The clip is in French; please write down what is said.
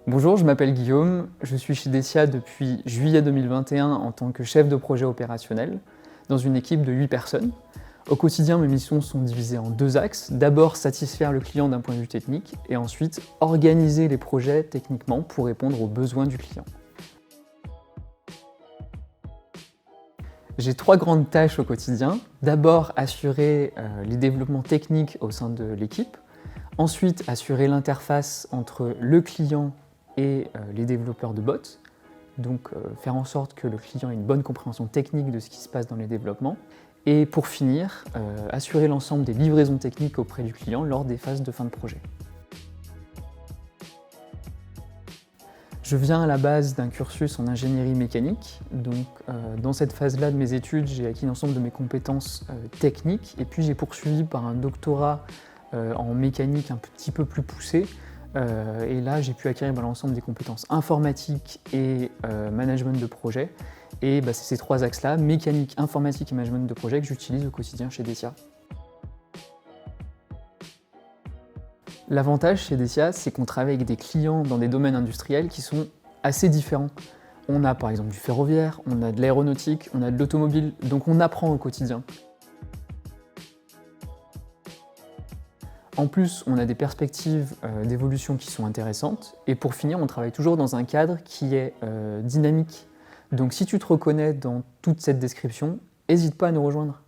Bonjour, je m'appelle Guillaume, je suis chez Dessia depuis juillet 2021 en tant que chef de projet opérationnel dans une équipe de 8 personnes. Au quotidien, mes missions sont divisées en deux axes. D'abord, satisfaire le client d'un point de vue technique et ensuite, organiser les projets techniquement pour répondre aux besoins du client. J'ai trois grandes tâches au quotidien. D'abord, assurer les développements techniques au sein de l'équipe. Ensuite, assurer l'interface entre le client et les développeurs de bots. Donc, faire en sorte que le client ait une bonne compréhension technique de ce qui se passe dans les développements. Et pour finir, assurer l'ensemble des livraisons techniques auprès du client lors des phases de fin de projet. Je viens à la base d'un cursus en ingénierie mécanique, donc dans cette phase-là de mes études, j'ai acquis l'ensemble de mes compétences techniques, et puis j'ai poursuivi par un doctorat en mécanique un petit peu plus poussé, et là j'ai pu acquérir l'ensemble des compétences informatiques et management de projet, et c'est ces trois axes-là, mécanique, informatique et management de projet, que j'utilise au quotidien chez Dessia. L'avantage chez Dessia, c'est qu'on travaille avec des clients dans des domaines industriels qui sont assez différents. On a par exemple du ferroviaire, on a de l'aéronautique, on a de l'automobile, donc on apprend au quotidien. En plus, on a des perspectives d'évolution qui sont intéressantes, et pour finir, on travaille toujours dans un cadre qui est dynamique. Donc si tu te reconnais dans toute cette description, n'hésite pas à nous rejoindre.